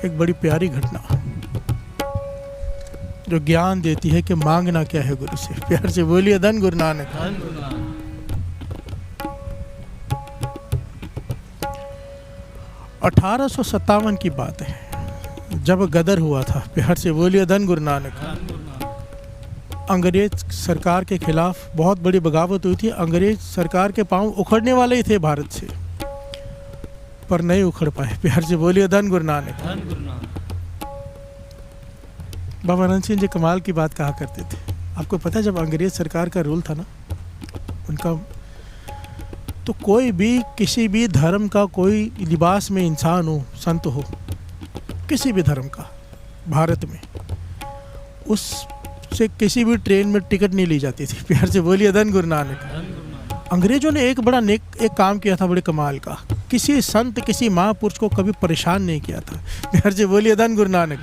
एक बड़ी प्यारी घटना जो ज्ञान देती है कि मांगना क्या है गुरु से। प्यार से बोलिए धन गुरु नानक। 1857 की बात है जब गदर हुआ था। प्यार से बोलिए धन गुरु नानक। अंग्रेज सरकार के खिलाफ बहुत बड़ी बगावत हुई थी। अंग्रेज सरकार के पांव उखड़ने वाले ही थे भारत से, पर नहीं उखड़ पाए। प्यार से बोलिए धन गुरु नानक। बाबा अनंत सिंह जी कमाल की बात कहा करते थे। आपको पता है जब अंग्रेज सरकार का रूल था ना उनका, तो कोई भी किसी भी धर्म का कोई लिबास में इंसान हो, संत हो, किसी भी धर्म का भारत में, उससे किसी भी ट्रेन में टिकट नहीं ली जाती थी। प्यार से बोलिए धन गुरु नानक। अंग्रेजों ने एक बड़ा नेक एक काम किया था, बड़े कमाल का। किसी संत किसी महापुरुष को कभी परेशान नहीं किया था। प्यार से बोलिए धन गुरु नानक।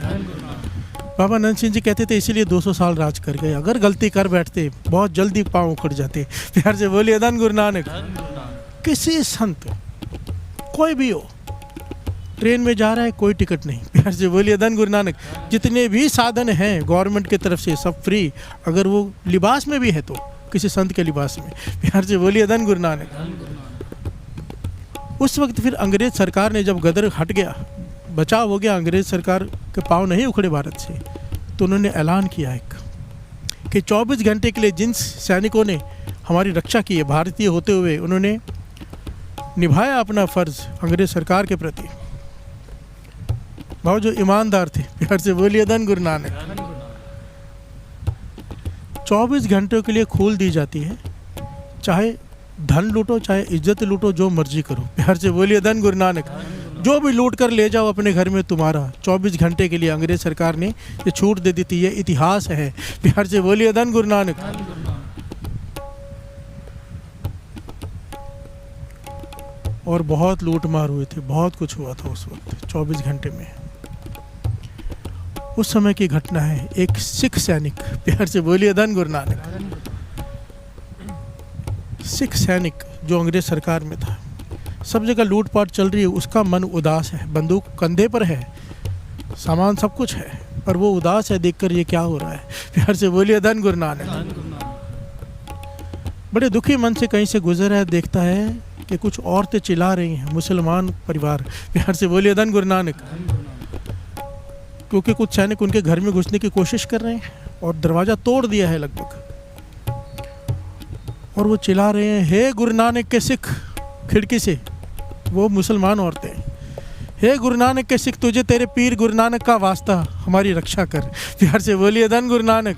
बाबा अनंत सिंह जी कहते थे इसीलिए 200 साल राज कर गए। अगर गलती कर बैठते बहुत जल्दी पाँव उखड़ जाते। प्यार से बोलिए धन गुरु नानक। किसी संत कोई भी हो, ट्रेन में जा रहा है कोई टिकट नहीं। प्यार से बोलिए धन गुरु नानक। जितने भी साधन हैं गवर्नमेंट की तरफ से सब फ्री, अगर वो लिबास में भी है तो किसी संत के लिबास में। प्यार से बोलिए धन गुरु नानक। उस वक्त फिर अंग्रेज सरकार ने जब गदर हट गया, बचाव हो गया, अंग्रेज सरकार के पाँव नहीं उखड़े भारत से, तो उन्होंने ऐलान किया एक कि 24 घंटे के लिए जिन सैनिकों ने हमारी रक्षा की है भारतीय होते हुए, उन्होंने निभाया अपना फर्ज अंग्रेज सरकार के प्रति, भाव जो ईमानदार थे। प्यार से बोलिए धन गुरु नानक। 24 घंटों के लिए खूल दी जाती है, चाहे धन लूटो चाहे इज्जत लूटो, जो मर्जी करो। प्यार से बोलिए धन गुरु नानक। जो भी लूट कर ले जाओ अपने घर में तुम्हारा। 24 घंटे के लिए अंग्रेज सरकार ने ये छूट दे दी थी, ये इतिहास है। प्यार से बोलिए धन गुरु नानक। और बहुत लूट मार हुए थे, बहुत कुछ हुआ था उस वक्त 24 घंटे में। उस समय की घटना है, एक सिख सैनिक, प्यार से बोलिए धन गुरु नानक, सिख सैनिक जो अंग्रेज सरकार में था, सब जगह लूटपाट चल रही है, उसका मन उदास है, बंदूक कंधे पर है, सामान सब कुछ है, पर वो उदास है देखकर ये क्या हो रहा है। प्यार से बोलिए धन गुरु नानक। बड़े दुखी मन से कहीं से गुजर है, देखता है कि कुछ औरतें चिल्ला रही हैं, मुसलमान परिवार। प्यार से बोलिए धन गुरु नानक। क्योंकि कुछ सैनिक उनके घर में घुसने की कोशिश कर रहे हैं और दरवाज़ा तोड़ दिया है लगभग, और वो चिल्ला रहे हैं, हे गुरु नानक के सिख, खिड़की से वो मुसलमान औरतें, हे गुरु नानक के सिख, तुझे तेरे पीर गुरु नानक का वास्ता हमारी रक्षा कर। प्यार से बोलिए धन गुरु नानक।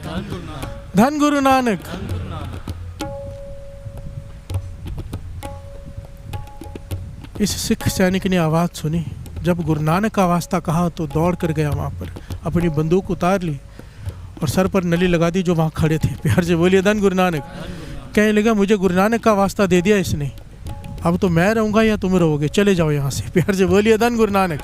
धन गुरु नानक। इस सिख सैनिक ने आवाज़ सुनी, जब गुरु नानक का वास्ता कहा तो दौड़ कर गया वहाँ पर, अपनी बंदूक उतार ली और सर पर नली लगा दी जो वहाँ खड़े थे। प्यार से बोलिए धन गुरु नानक। कहने लगा, मुझे गुरु नानक का वास्ता दे दिया इसने, अब तो मैं रहूँगा या तुम रहोगे, चले जाओ यहाँ से। प्यार से बोलिए धन गुरु नानक।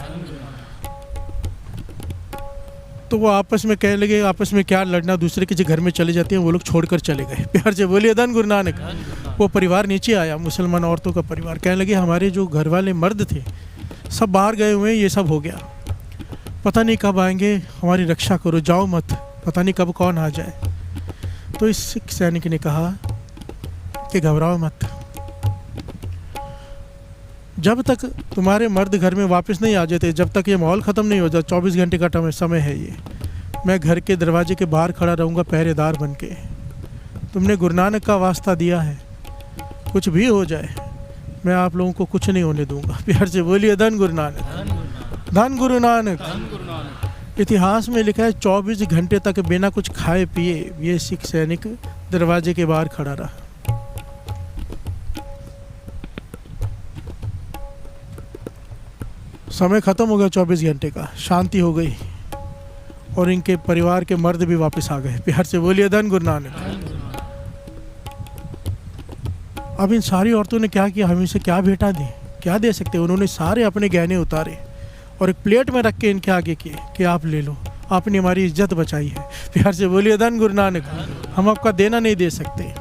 तो वो आपस में कहने लगे, आपस में क्या लड़ना, दूसरे के घर में चले जाते हैं, वो लोग छोड़कर चले गए। प्यार से बोलिए धन गुरु नानक। वो परिवार नीचे आया, मुसलमान औरतों का परिवार, कहने लगे हमारे जो घर वाले मर्द थे सब बाहर गए हुए हैं, ये सब हो गया, पता नहीं कब आएंगे, हमारी रक्षा करो, जाओ मत, पता नहीं कब कौन आ जाए। तो इस सिख सैनिक ने कहा कि घबराओ मत, जब तक तुम्हारे मर्द घर में वापस नहीं आ जाते, जब तक ये माहौल ख़त्म नहीं हो जाता, 24 घंटे का समय है ये, मैं घर के दरवाजे के बाहर खड़ा रहूँगा पहरेदार बन के। तुमने गुरु नानक का वास्ता दिया है, कुछ भी हो जाए मैं आप लोगों को कुछ नहीं होने दूंगा। प्यार से बोलिए धन गुरु नानक। धन गुरु नानक। इतिहास में लिखा है 24 घंटे तक बिना कुछ खाए पिए ये सिख सैनिक दरवाजे के बाहर खड़ा रहा। समय खत्म हो गया 24 घंटे का, शांति हो गई और इनके परिवार के मर्द भी वापस आ गए। प्यार से बोलिए धन गुरु नानक। अब इन सारी औरतों ने क्या किया, हम इसे क्या भेंटा दें, क्या दे सकते। उन्होंने सारे अपने गहने उतारे और एक प्लेट में रख के इनके आगे किए कि आप ले लो, आपने हमारी इज्जत बचाई है। प्यार से बोलिए धन गुरु नानक। हम आपका देना नहीं दे सकते।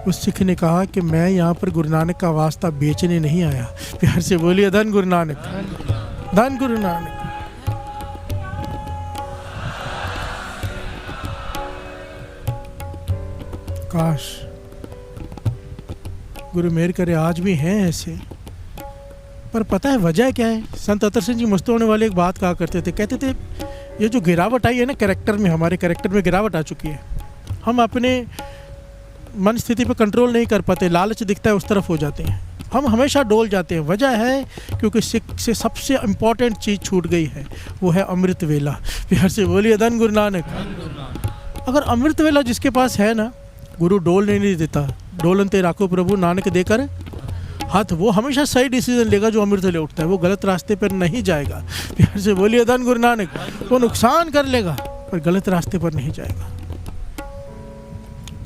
उस सिख ने कहा कि मैं यहाँ पर गुरु नानक का वास्ता बेचने नहीं आया। प्यार से बोलिए धन गुरु नानक। धन गुरु नानक। काश गुरु मेहर करे आज भी हैं ऐसे। पर पता है वजह क्या है? संत अतर सिंह जी मस्त होने वाले एक बात कहा करते थे, कहते थे ये जो गिरावट आई है ना कैरेक्टर में, हमारे कैरेक्टर में गिरावट आ चुकी है। हम अपने मन स्थिति पे कंट्रोल नहीं कर पाते, लालच दिखता है उस तरफ हो जाते हैं, हम हमेशा डोल जाते हैं। वजह है क्योंकि सिख से सबसे इम्पॉर्टेंट चीज़ छूट गई है, वो है अमृत वेला। प्यार से बोलिए धन गुरु नानक। अगर अमृत वेला जिसके पास है ना, गुरु डोलने नहीं देता। डोलन ते राखो प्रभु नानक देकर हाथ, वो हमेशा सही डिसीजन लेगा जो अमृत ले उठता है, वो गलत रास्ते पर नहीं जाएगा। प्यार से बोलिए धन गुरु नानक। वो नुकसान कर लेगा पर गलत रास्ते पर नहीं जाएगा।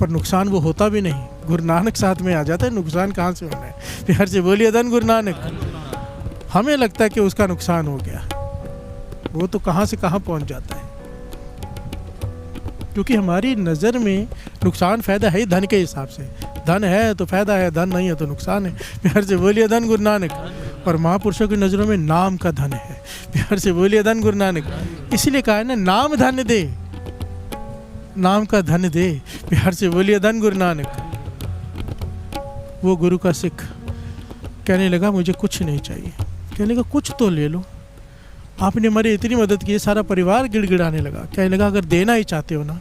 पर नुकसान वो होता भी नहीं, गुरु नानक साथ में आ जाता है, नुकसान कहाँ से होना है। प्यार से बोलिए धन गुरु नानक। हमें लगता है कि उसका नुकसान हो गया, वो तो कहाँ से कहाँ पहुँच जाता है, क्योंकि हमारी नज़र में नुकसान फ़ायदा है ही धन के हिसाब से। धन है तो फ़ायदा है, धन नहीं है तो नुकसान है। प्यार से बोलिए धन गुरु नानक। और महापुरुषों की नज़रों में नाम का धन है। प्यार से बोलिए धन गुरु नानक। इसीलिए कहा है ना, नाम धन दे, नाम का धन दे। प्यार से बोलिए धन गुरु नानक। वो गुरु का सिख कहने लगा मुझे कुछ नहीं चाहिए। कहने लगा कुछ तो ले लो, आपने हमारी इतनी मदद की। सारा परिवार गिड़गिड़ाने लगा, कहने लगा अगर देना ही चाहते हो ना,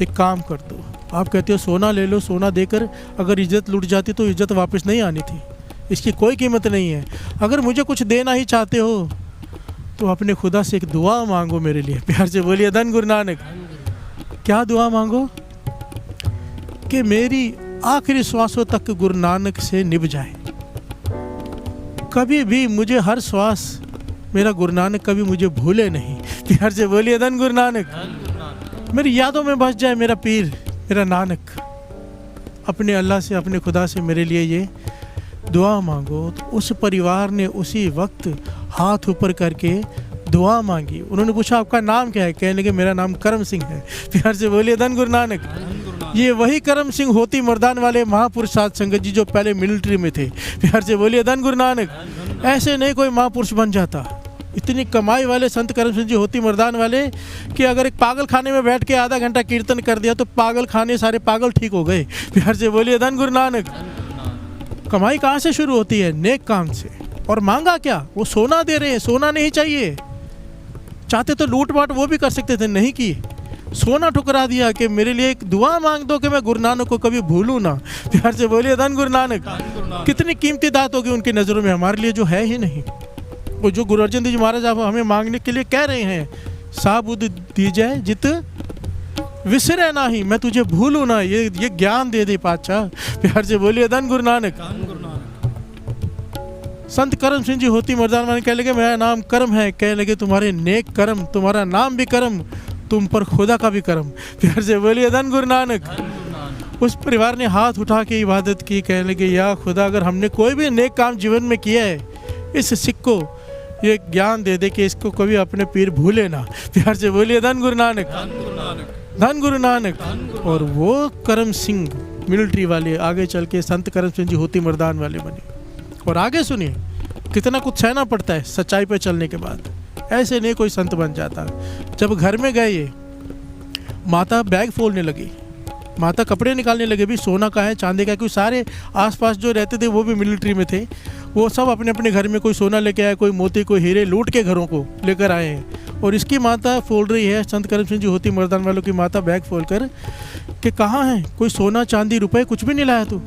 एक काम कर दो। आप कहते हो सोना ले लो, सोना देकर अगर इज्जत लुट जाती तो इज्जत वापस नहीं आनी थी, इसकी कोई कीमत नहीं है। अगर मुझे कुछ देना ही चाहते हो तो अपने खुदा से एक दुआ मांगो मेरे लिए। प्यार से बोलिए धन गुरु नानक। क्या दुआ मांगो? कि मेरी आखिरी श्वासों तक गुरु नानक से निभ जाए। कभी भी मुझे, हर श्वास मेरा गुरु नानक कभी मुझे भूले नहीं। प्यार से बोलिए धन गुरु नानक। मेरी यादों में बस जाए मेरा पीर, मेरा नानक। अपने अल्लाह से, अपने खुदा से मेरे लिए ये दुआ मांगो। तो उस परिवार ने उसी वक्त हाथ ऊपर करके दुआ मांगी। उन्होंने पूछा आपका नाम क्या है? कहने लगे मेरा नाम करम सिंह है। प्यार से बोलिए धन गुरु नानक। ये वही करम सिंह होती मर्दान वाले महापुरुष साध संगत जी जो पहले मिलिट्री में थे। प्यार से बोलिए धन गुरु नानक। ऐसे नहीं कोई महापुरुष बन जाता। इतनी कमाई वाले संत करम सिंह जी होती मर्दान वाले कि अगर एक पागल खाने में बैठ के आधा घंटा कीर्तन कर दिया तो पागल खाने सारे पागल ठीक हो गए। प्यार से बोलिए धन गुरु नानक। कमाई कहाँ से शुरू होती है? नेक काम से। और मांगा क्या? वो सोना दे रहे हैं, सोना नहीं चाहिए। चाहते तो लूट पाट वो भी कर सकते थे, नहीं की। सोना ठुकरा दिया कि मेरे लिए एक दुआ मांग दो कि मैं गुरु नानक को कभी भूलूं ना। प्यार से बोलिए धन गुरु नानक। कितनी कीमती दात होगी उनकी नज़रों में, हमारे लिए जो है ही नहीं। वो जो गुरु अर्जन देव जी महाराज आप हमें मांगने के लिए कह रहे हैं, सा बुद्ध दी जाए जित विसरे ना ही, मैं तुझे भूलूं ना, ये ज्ञान दे दे पातशाह। प्यार से बोलिए धन गुरु नानक। संत करम सिंह जी होती मर्दान वाले कहने लगे मेरा नाम करम है। कहने लगे तुम्हारे नेक कर्म, तुम्हारा नाम भी करम, तुम पर खुदा का भी करम। प्यार से बोलिए धन गुरु नानक। उस परिवार ने हाथ उठा के इबादत की। कहने लगे या खुदा, अगर हमने कोई भी नेक काम जीवन में किया है, इस सिख को ये ज्ञान दे दे कि इसको कभी अपने पीर भूले ना। प्यार से बोलिए धन गुरु नानक। धन गुरु नानक। और वो करम सिंह मिलिट्री वाले आगे चल के संत करम सिंह जी होती मर्दान वाले बने। और आगे सुनिए कितना कुछ सहना पड़ता है सच्चाई पे चलने के बाद। ऐसे नहीं कोई संत बन जाता। जब घर में गए ये, माता बैग फोड़ने लगी, माता कपड़े निकालने लगे, भी सोना का है चांदी का है, क्योंकि सारे आसपास जो रहते थे वो भी मिलिट्री में थे। वो सब अपने अपने घर में कोई सोना लेके आए, कोई मोती, कोई हीरे लूट के घरों को लेकर आए हैं। और इसकी माता फोड़ रही है, संत करम सिंह जी होती मर्दान वालों की माता बैग फोड़ कर कि कहाँ है, कोई सोना चांदी रुपए कुछ भी नहीं लाया तू।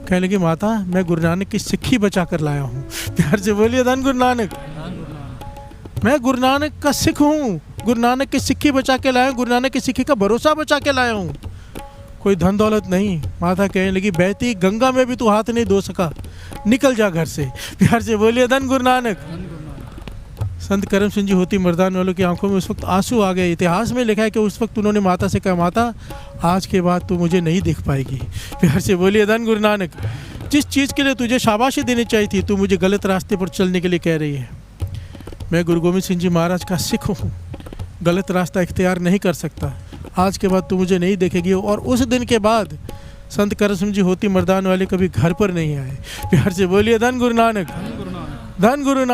कहने लगी माता मैं गुरु नानक की सिक्खी बचा कर लाया हूँ। प्यार से बोलिए धन गुरु नानक। मैं गुरु नानक का सिख हूँ, गुरु नानक की सिक्खी बचा के लाया हूँ, गुरु नानक की सिक्खी का भरोसा बचा के लाया हूँ, कोई धन दौलत नहीं। माता कहने लगी बहती गंगा में भी तू हाथ नहीं धो सका, निकल जा घर से। प्यार से बोलिए धन गुरु नानक। संत करम सिंह जी होती मर्दान वालों की आंखों में उस वक्त आंसू आ गए। इतिहास में लिखा है कि उस वक्त उन्होंने माता से कहा माता आज के बाद तू मुझे नहीं देख पाएगी। प्यार से बोलिए धन गुरु नानक। जिस चीज़ के लिए तुझे शाबाशी देनी चाहिए थी, तू मुझे गलत रास्ते पर चलने के लिए कह रही है। मैं गुरु गोविंद सिंह जी महाराज का सिख हूँ, गलत रास्ता इख्तियार नहीं कर सकता। आज के बाद तू मुझे नहीं देखेगी। और उस दिन के बाद संत करम सिंह जी होती मर्दान वाले कभी घर पर नहीं आए। प्यार से बोलिए धन गुरु नानक। धन गुरु नानक।